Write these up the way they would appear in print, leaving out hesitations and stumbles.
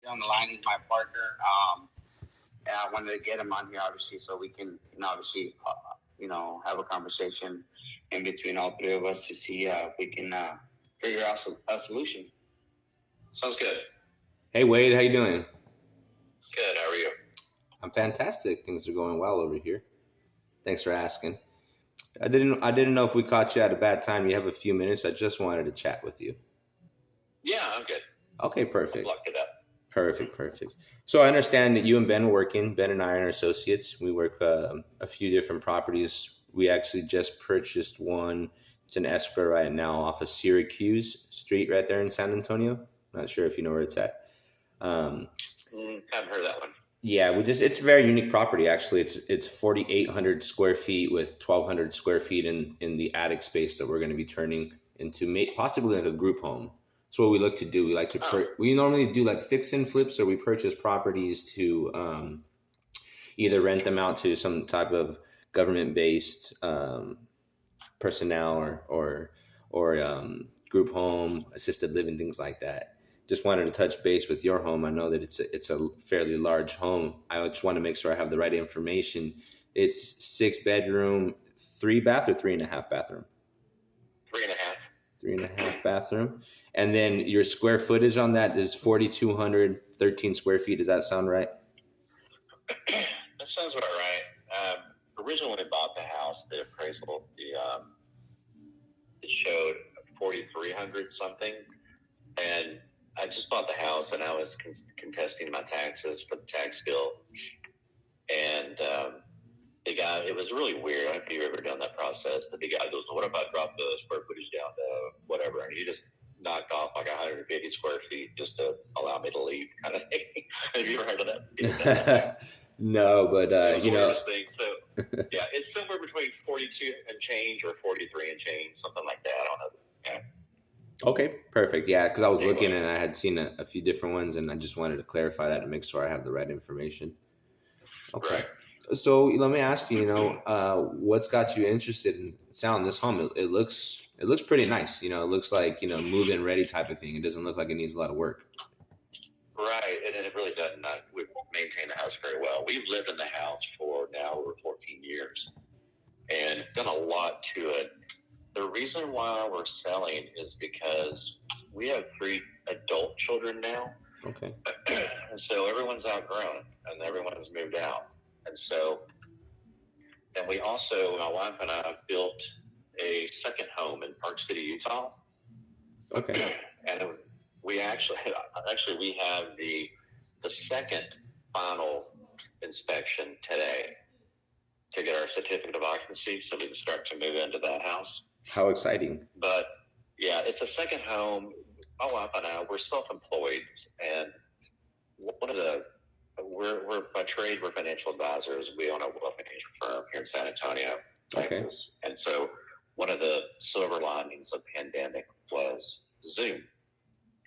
on the line. He's my partner. And I wanted to get him on here, obviously, so we can, obviously, have a conversation in between all three of us to see if we can figure out a solution. Sounds good. Hey, Wade, how you doing? Good. How are you? I'm fantastic. Things are going well over here. Thanks for asking. I didn't know if we caught you at a bad time. You have a few minutes. I just wanted to chat with you. Yeah, I'm good. Okay, perfect. Lock it up. Perfect. So I understand that you and Ben are working. Ben and I are associates. We work a few different properties. We actually just purchased one. It's in escrow right now off of Syracuse Street right there in San Antonio. Not sure if you know where it's at. Haven't heard that one. Yeah, it's a very unique property actually. It's 4,800 square feet with 1,200 square feet in the attic space that we're going to be turning into possibly like a group home. That's what we look to do. We like to we normally do like fix and flips, or we purchase properties to either rent them out to some type of government based personnel or group home, assisted living, things like that. Just wanted to touch base with your home. I know that it's a fairly large home. I just want to make sure I have the right information. It's 6 bedroom, 3 bath, or 3.5 bathroom? 3.5. 3.5 bathroom. And then your square footage on that is 4,213 square feet. Does that sound right? That sounds about right. Originally, when we bought the house, the appraisal, it showed 4,300 something, and I just bought the house, and I was contesting my taxes for the tax bill, and it was really weird. I don't know if you've ever done that process. The big guy goes, "What if I drop the square footage down to whatever?" And he just knocked off like 150 square feet just to allow me to leave, kind of thing. Have you ever heard of that? No, but thing. So yeah, it's somewhere between 42 and change or 43 and change, something like that. I don't know. Yeah. Okay, perfect. Yeah, because I was looking and I had seen a few different ones, and I just wanted to clarify that to make sure I have the right information. Okay. Right. So let me ask you, what's got you interested in selling this home? It looks pretty nice. It looks like, move-in ready type of thing. It doesn't look like it needs a lot of work. Right, and it really doesn't. We maintain the house very well. We've lived in the house for now over 14 years and done a lot to it. The reason why we're selling is because we have 3 adult children now. Okay. And so everyone's outgrown and everyone's moved out. And so, and we also, my wife and I built a second home in Park City, Utah. Okay. And we actually we have the second final inspection today to get our certificate of occupancy so we can start to move into that house. How exciting. But yeah, it's a second home. My wife and I, we're self-employed, and we're by trade, we're financial advisors. We own a wealth management firm here in San Antonio, Texas. Okay. And so one of the silver linings of the pandemic was Zoom.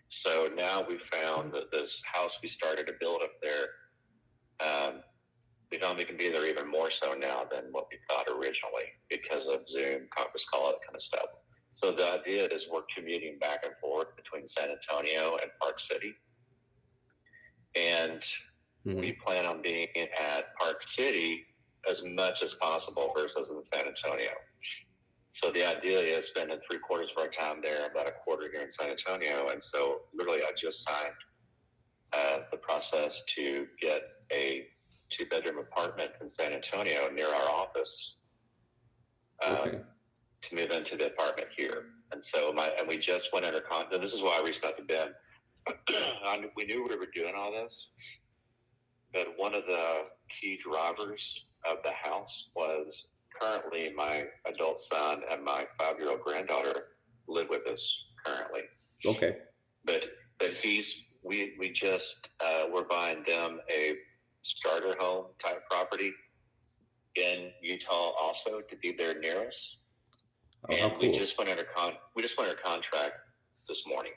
So now we found that this house we started to build up there, we found we can be there even more so now than what we thought originally because of Zoom, conference call, that kind of stuff. So the idea is we're commuting back and forth between San Antonio and Park City. And we plan on being at Park City as much as possible versus in San Antonio. So the idea is spending 3/4 of our time there, about a quarter here in San Antonio. And so literally I just signed the process to get a 2-bedroom apartment in San Antonio near our office to move into the apartment here. And so we just went under contract. This is why I reached out to Ben. We knew we were doing all this, but one of the key drivers of the house was currently my adult son and my 5-year-old granddaughter live with us currently. Okay. But we just we're buying them a starter home type property in Utah also to be there near us. And cool. we just went under contract this morning.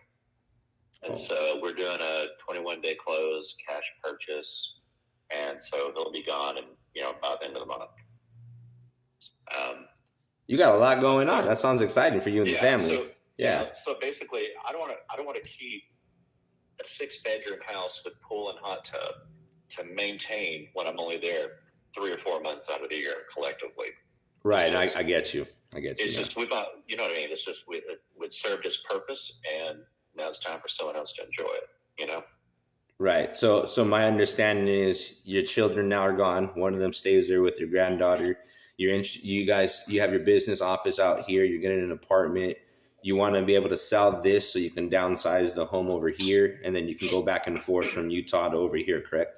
And so we're doing a 21-day close, cash purchase, and so they'll be gone by the end of the month. You got a lot going on. That sounds exciting for you and the family. So basically, I don't want to keep a 6-bedroom house with pool and hot tub to maintain when I'm only there 3 or 4 months out of the year collectively. Right. I get you. It's just, you know what I mean? It's just, it served its purpose, and now it's time for someone else to enjoy it, you know? Right. So my understanding is your children now are gone. One of them stays there with your granddaughter. You guys, you have your business office out here. You're getting an apartment. You want to be able to sell this so you can downsize the home over here, and then you can go back and forth from Utah to over here, correct?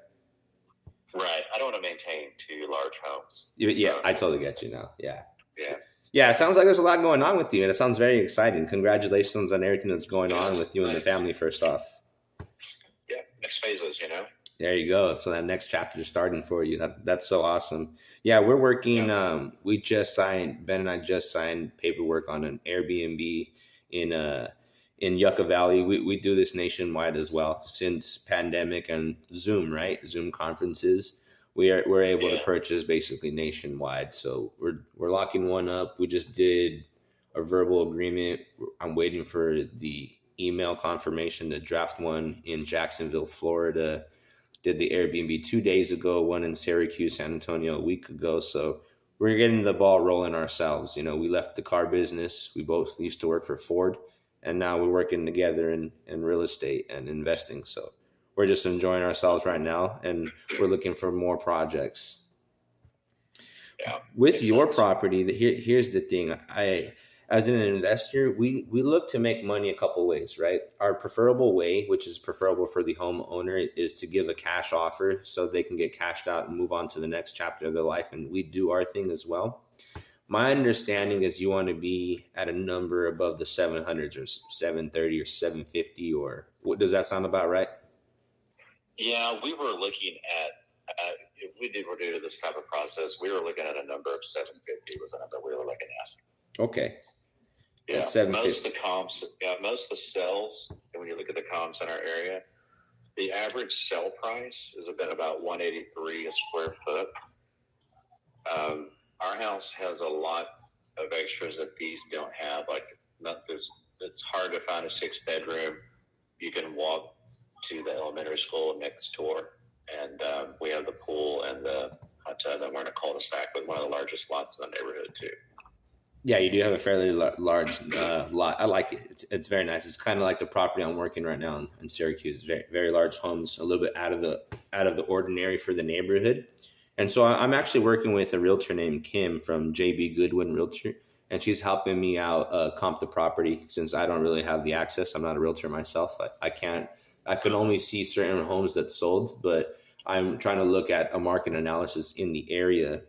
Right. I don't want to maintain 2 large homes. Yeah, I totally get you now. Yeah. Yeah. Yeah, it sounds like there's a lot going on with you, and it sounds very exciting. Congratulations on everything that's going on with you and the family, first off. Yeah, next phases, you know? There you go. So that next chapter is starting for you. That's so awesome. Yeah, we're working. We just signed. Ben and I just signed paperwork on an Airbnb in Yucca Valley. We do this nationwide as well since pandemic and Zoom, right? Zoom conferences. We're able to purchase basically nationwide. So we're locking one up. We just did a verbal agreement. I'm waiting for the email confirmation to draft one in Jacksonville, Florida. Did the Airbnb 2 days ago, one in Syracuse, San Antonio a week ago. So we're getting the ball rolling ourselves. You know, we left the car business. We both used to work for Ford, and now we're working together in real estate and investing. So we're just enjoying ourselves right now, and we're looking for more projects. Yeah, with your property, here's the thing. As an investor, we look to make money a couple ways, right? Our preferable way, which is preferable for the homeowner, is to give a cash offer so they can get cashed out and move on to the next chapter of their life. And we do our thing as well. My understanding is you want to be at a number above the 700s or 730 or 750, or what, does that sound about right? Yeah, we were looking at, if we were doing this type of process, we were looking at a number of 750 was the number we were looking at. Okay. Yeah, most of the comps, most of the sales, and when you look at the comps in our area, the average sell price has been about $183 a square foot. Our house has a lot of extras that these don't have. Like, it's hard to find a 6-bedroom. You can walk to the elementary school next door, and we have the pool and the hot tub, and we're in a cul-de-sac with one of the largest lots in the neighborhood too. Yeah, you do have a fairly large lot. I like it. It's very nice. It's kind of like the property I'm working right now in Syracuse. Very, very large homes, a little bit out of the ordinary for the neighborhood. And so I'm actually working with a realtor named Kim from JB Goodwin Realtor, and she's helping me out comp the property since I don't really have the access. I'm not a realtor myself. I can only see certain homes that sold, but I'm trying to look at a market analysis in the area.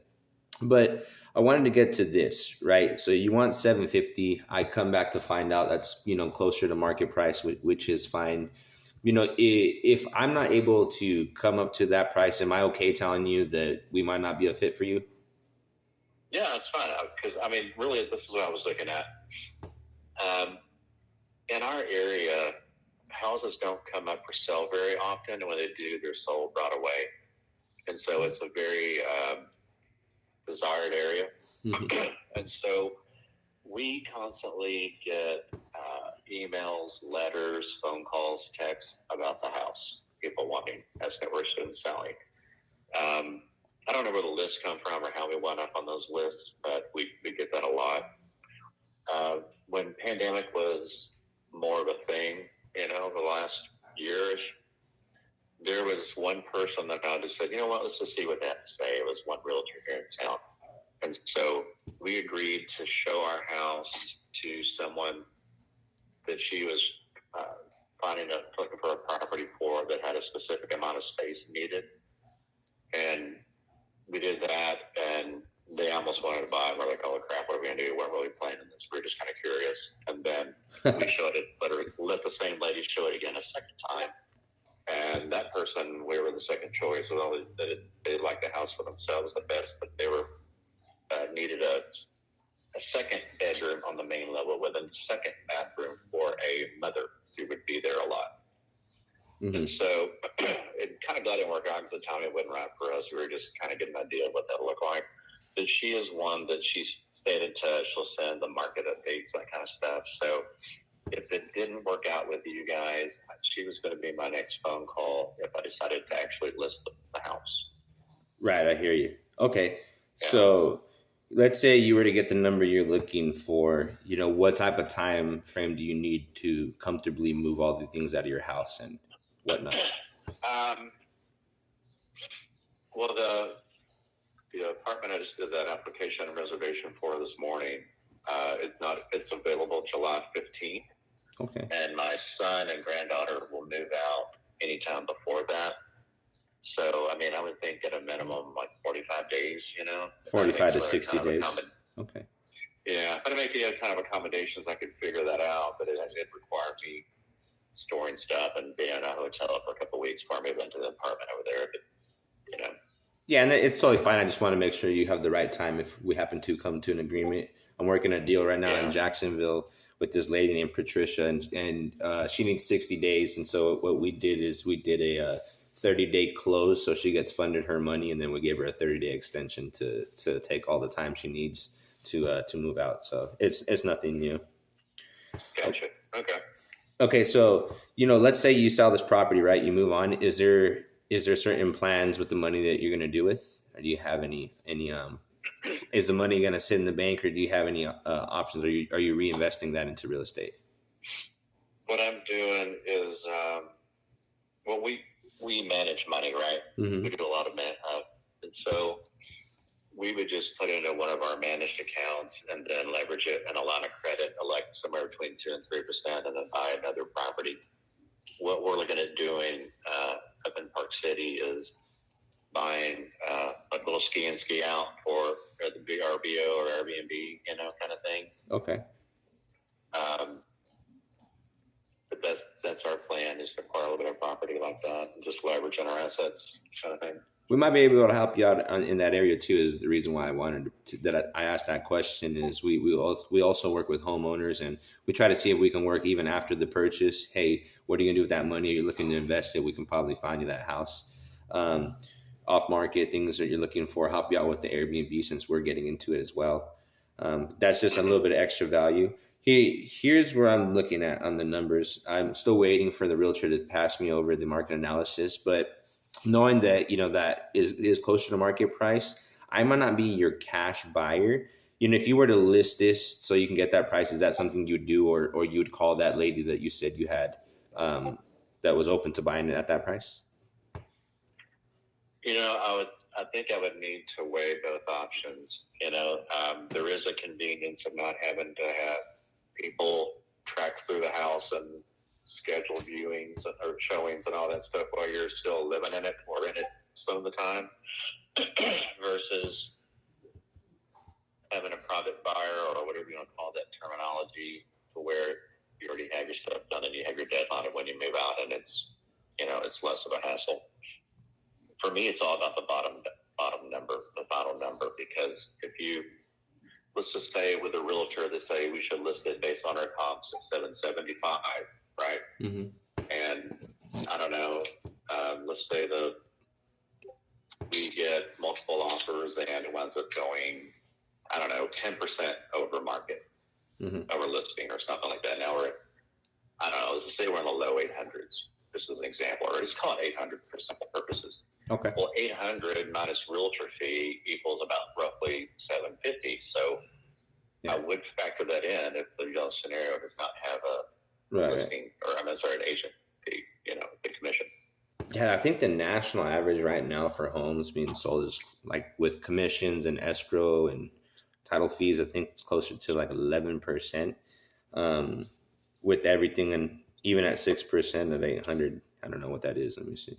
But I wanted to get to this, right? So you want 750. I come back to find out that's, closer to market price, which is fine. If I'm not able to come up to that price, am I okay telling you that we might not be a fit for you? Yeah, that's fine. Because, really, this is what I was looking at. In our area, houses don't come up for sale very often. And when they do, they're sold right away. And so it's a very desired area. Mm-hmm. And so we constantly get emails, letters, phone calls, texts about the house. People wanting, asking if we're interested in selling. I don't know where the lists come from or how we went up on those lists, but we get that a lot. When pandemic was more of a thing, the last year-ish, there was one person that I just said, you know what, let's just see what they have to say. It was one realtor here in town. And so we agreed to show our house to someone that she was looking for a property for that had a specific amount of space needed. And we did that, and they almost wanted to buy it. We're like, oh, crap, what are we going to do? We weren't really planning this. We were just kind of curious. And then we showed it, let the same lady show it again a second time. And that person, we were the second choice. Well, they liked the house for themselves the best, but they were needed a second bedroom on the main level with a second bathroom for a mother who would be there a lot. Mm-hmm. And so it kind of didn't work out because the time it wasn't right for us. We were just kind of getting an idea of what that would look like. But she is one that she's stayed in touch. She'll send the market updates, that kind of stuff. So if it didn't work out with you guys, she was going to be my next phone call if I decided to actually list the house. Right, I hear you. Okay, Yeah. so let's say you were to get the number you're looking for. What type of time frame do you need to comfortably move all the things out of your house and whatnot? Well, the apartment I just did that application and reservation for this morning, it's available July 15th. Okay. And my son and granddaughter will move out anytime before that. So, I mean, I would think at a minimum like 45 days, 45 to 60 days. Okay. Yeah, but I make the kind of accommodations, I could figure that out, but it require me storing stuff and being in a hotel for a couple of weeks before I move into the apartment over there. But, Yeah, and it's totally fine. I just want to make sure you have the right time if we happen to come to an agreement. I'm working a deal right now in Jacksonville with this lady named Patricia, and she needs 60 days. And so what we did is we did a 30-day close, so she gets funded her money, and then we gave her a 30-day extension to take all the time she needs to move out. So it's nothing new. Gotcha. Okay. Okay, so let's say you sell this property, right? You move on. Is there certain plans with the money that you're going to do with? Or do you have any is the money going to sit in the bank, or do you have any options? Are you reinvesting that into real estate? What I'm doing is, well, we manage money, right? Mm-hmm. We do a lot of and so we would just put it into one of our managed accounts and then leverage it in a line of credit, like somewhere between 2% and 3%, and then buy another property. What we're looking at doing up in Park City is buying a little ski in, ski out for the VRBO or Airbnb, kind of thing. Okay. But that's our plan, is to acquire a little bit of property like that and just leverage on our assets, kind of thing. We might be able to help you out in that area too. Is the reason why I wanted that I asked that question. Is we also work with homeowners, and we try to see if we can work even after the purchase. Hey, what are you gonna do with that money? Are you looking to invest it? We can probably find you that house. Off market things that you're looking for, help you out with the Airbnb, since we're getting into it as well. That's just a little bit of extra value. Here's where I'm looking at on the numbers. I'm still waiting for the realtor to pass me over the market analysis, but knowing that that is closer to market price, I might not be your cash buyer. If you were to list this so you can get that price, is that something you'd do, or you would call that lady that you said you had that was open to buying it at that price? I think I would need to weigh both options. There is a convenience of not having to have people track through the house and schedule viewings or showings and all that stuff while you're still living in it or in it some of the time, versus having a private buyer, or whatever you want to call that terminology, to where you already have your stuff done and you have your deadline of when you move out, and it's less of a hassle. For me, it's all about the bottom number, the final number, because let's just say with a realtor, they say we should list it based on our comps at 775, right? Mm-hmm. And I don't know, let's say we get multiple offers and it winds up going, I don't know, 10% over market, over listing or something like that. Now I don't know, let's just say we're in the low 800s. This is an example, or just call it 800 for simple purposes. Okay. Well, 800 minus realtor fee equals about roughly 750. So I would factor that in if the scenario does not have a listing, or an agent fee, the commission. Yeah, I think the national average right now for homes being sold is like, with commissions and escrow and title fees, I think it's closer to like 11%. With everything, and even at 6% of 800, I don't know what that is. Let me see.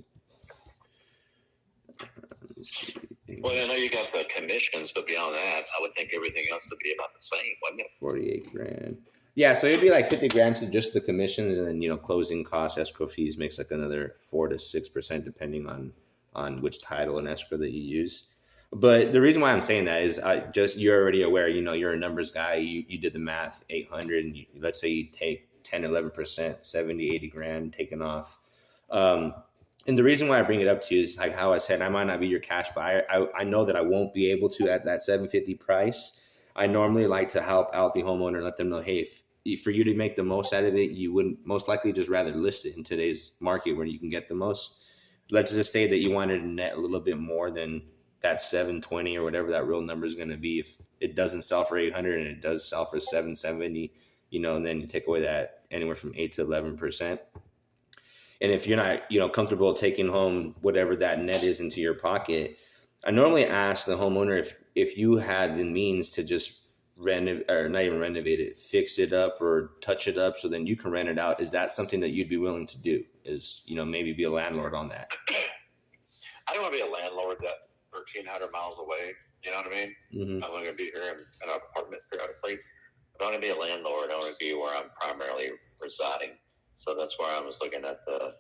Well, I know you got the commissions, but beyond that, I would think everything else would be about the same, wouldn't it? 48 grand. Yeah, so it'd be like 50 grand to just the commissions, and then closing costs, escrow fees makes like another 4 to 6%, depending on which title and escrow that you use. But the reason why I'm saying that is, you're already aware. You're a numbers guy. You did the math. 800, and let's say you take 10, 11%, 70, 80 grand taken off. And the reason why I bring it up to you is, like how I said, I might not be your cash buyer. I know that I won't be able to at that 750 price. I normally like to help out the homeowner and let them know, hey, for you to make the most out of it, you would most likely just rather list it in today's market where you can get the most. Let's just say that you wanted to net a little bit more than that 720 or whatever that real number is going to be. If it doesn't sell for 800 and it does sell for 770, and then you take away that anywhere from 8 to 11%. And if you're not, comfortable taking home whatever that net is into your pocket, I normally ask the homeowner if you had the means to just renovate, or not even renovate it, fix it up or touch it up so then you can rent it out. Is that something that you'd be willing to do? Is, maybe be a landlord on that? I don't want to be a landlord that 1,300 miles away. You know what I mean? Mm-hmm. I'm going to be here in an apartment periodically. I don't want to be a landlord. I want to be where I'm primarily residing. So that's why I was looking at the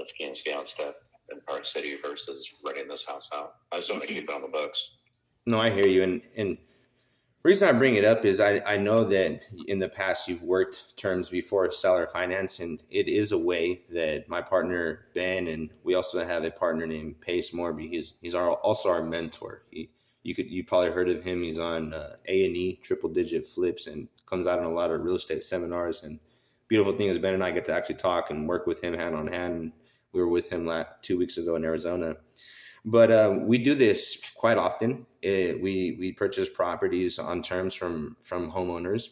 ski and scout stuff in Park City versus renting this house out. I just want to keep it on the books. No, I hear you. And the reason I bring it up is I know that in the past you've worked terms before seller finance, and it is a way that my partner Ben, and we also have a partner named Pace Morby. He's also our mentor. You probably heard of him. He's on A&E, Triple Digit Flips, and comes out on a lot of real estate seminars. And beautiful thing is Ben and I get to actually talk and work with him hand on hand. We were with him 2 weeks ago in Arizona. But we do this quite often. We purchase properties on terms from homeowners.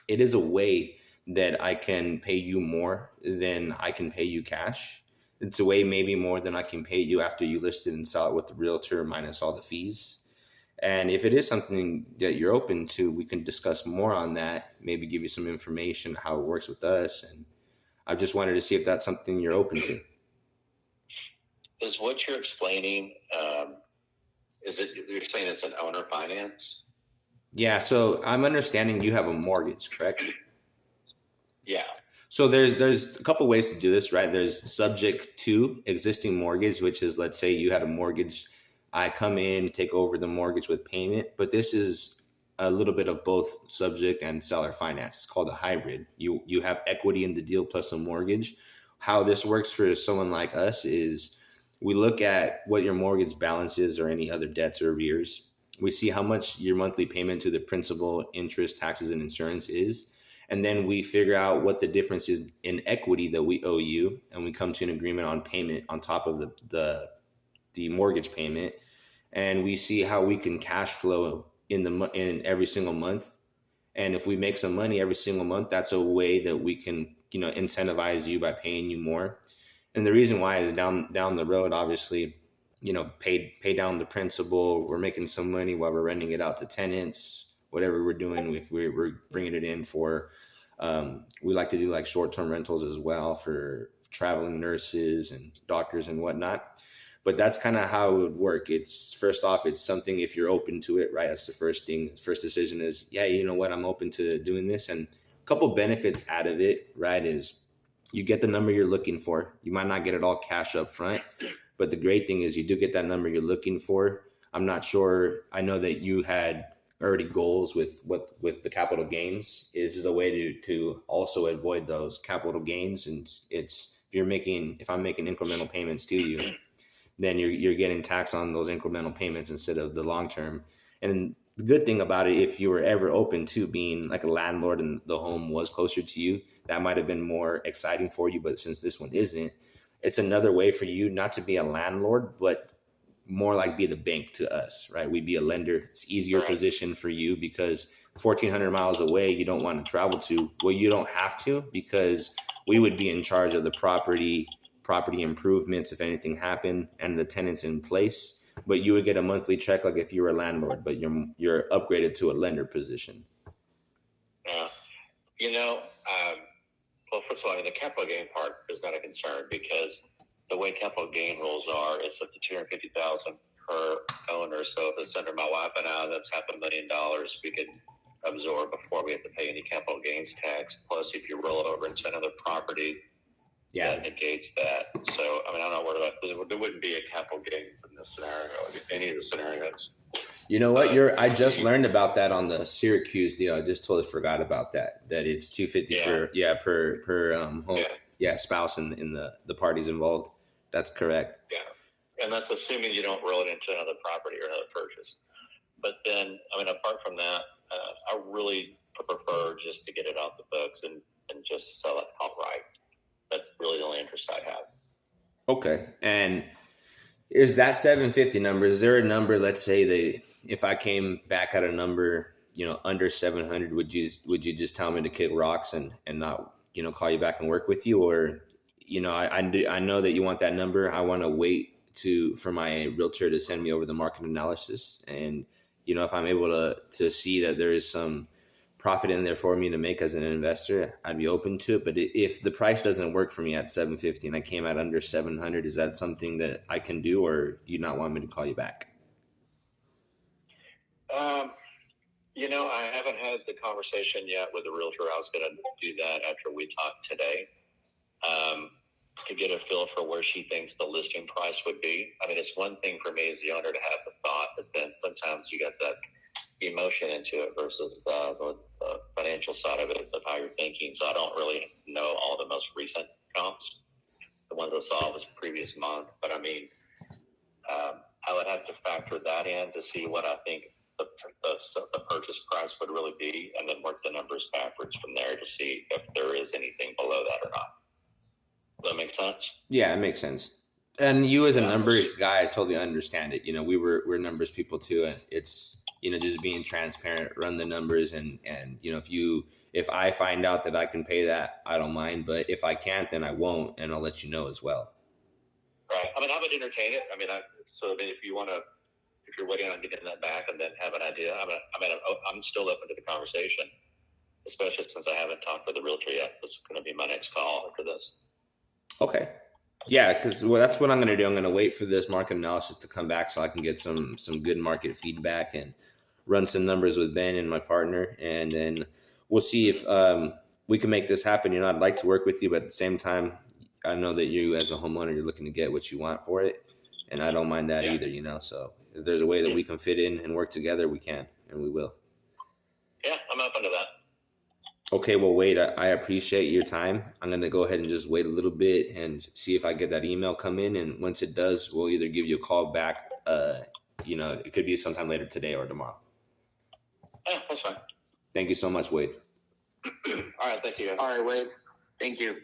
It is a way that I can pay you more than I can pay you cash. It's a way maybe more than I can pay you after you list it and sell it with the realtor minus all the fees. And if it is something that you're open to, we can discuss more on that, maybe give you some information, how it works with us. And I just wanted to see if that's something you're open to. Is what you're explaining, you're saying it's an owner finance? Yeah, so I'm understanding you have a mortgage, correct? Yeah. So there's a couple ways to do this, right? There's subject to existing mortgage, which is, let's say you had a mortgage, I come in, take over the mortgage with payment, but this is a little bit of both subject and seller finance. It's called a hybrid. You have equity in the deal plus a mortgage. How this works for someone like us is we look at what your mortgage balance is or any other debts or arrears. We see how much your monthly payment to the principal, interest, taxes, and insurance is. And then we figure out what the difference is in equity that we owe you. And we come to an agreement on payment on top of the mortgage payment. And we see how we can cash flow in every single month. And if we make some money every single month, that's a way that we can, incentivize you by paying you more. And the reason why is down the road, obviously, pay down the principal. We're making some money while we're renting it out to tenants, whatever we're doing. If we're bringing it in for, we like to do like short-term rentals as well for traveling nurses and doctors and whatnot. But that's kind of how it would work. It's first off, it's something if you're open to it, right? That's the first thing. First decision is, yeah, you know what? I'm open to doing this. And a couple benefits out of it, right, is you get the number you're looking for. You might not get it all cash up front, but the great thing is you do get that number you're looking for. I'm not sure. I know that you had already goals with the capital gains. This is a way to also avoid those capital gains. And if I'm making incremental payments to you, then you're getting taxed on those incremental payments instead of the long term. And the good thing about it, if you were ever open to being like a landlord and the home was closer to you, that might have been more exciting for you. But since this one isn't, it's another way for you not to be a landlord, but more like be the bank to us, right? We'd be a lender. It's easier position for you because 1,400 miles away, you don't want to travel to. Well, you don't have to because we would be in charge of the property improvements if anything happened and the tenants in place. But you would get a monthly check like if you were a landlord, but you're upgraded to a lender position. Well, first of all, the capital gain part is not a concern because the way capital gain rules are, it's up to $250,000 per owner. So if it's under my wife and I, that's $500,000 we could absorb before we have to pay any capital gains tax. Plus, if you roll it over into another property, that negates that. So, I'm not worried about it. There wouldn't be a capital gains in this scenario, any of the scenarios. You know what? I just learned about that on the Syracuse deal. I just totally forgot about that. That it's $250 per home. Yeah, spouse and in the parties involved. That's correct. Yeah, and that's assuming you don't roll it into another property or another purchase. But then, apart from that, I really prefer just to get it off the books and just sell it outright. That's really the only interest I have. Okay. And is that 750 number, is there a number, let's say if I came back at a number, under 700, would you just tell me to kick rocks and not, call you back and work with you? Or, I know that you want that number. I want to wait for my realtor to send me over the market analysis. And, if I'm able to see that there is some profit in there for me to make as an investor, I'd be open to it. But if the price doesn't work for me at 750 and I came out under 700, is that something that I can do, or do you not want me to call you back? I haven't had the conversation yet with the realtor. I was going to do that after we talked today, to get a feel for where she thinks the listing price would be. I mean, it's one thing for me as the owner to have the thought, but then sometimes you got that emotion into it versus the financial side of it, of how you're thinking. So I don't really know all the most recent comps. The ones I saw was previous month, but I mean, I would have to factor that in to see what I think the purchase price would really be, and then work the numbers backwards from there to see if there is anything below that or not. Does that make sense? Yeah, it makes sense. And you as a numbers guy, I totally understand it. We're numbers people too. And it's, just being transparent, run the numbers. And if I find out that I can pay that, I don't mind. But if I can't, then I won't. And I'll let you know as well. Right. I mean, I would entertain it. I mean, if you're waiting on getting that back and then have an idea, I'm still open to the conversation, especially since I haven't talked with the realtor yet. This is going to be my next call after this. Okay. Yeah, because that's what I'm going to do. I'm going to wait for this market analysis to come back so I can get some good market feedback and run some numbers with Ben and my partner. And then we'll see if we can make this happen. I'd like to work with you, but at the same time, I know that you as a homeowner, you're looking to get what you want for it. And I don't mind that either, So if there's a way that we can fit in and work together, we can, and we will. Yeah, I'm open to that. Okay, well, Wade, I appreciate your time. I'm going to go ahead and just wait a little bit and see if I get that email come in. And once it does, we'll either give you a call back. It could be sometime later today or tomorrow. Yeah, that's fine. Thank you so much, Wade. All right, thank you. All right, Wade. Thank you.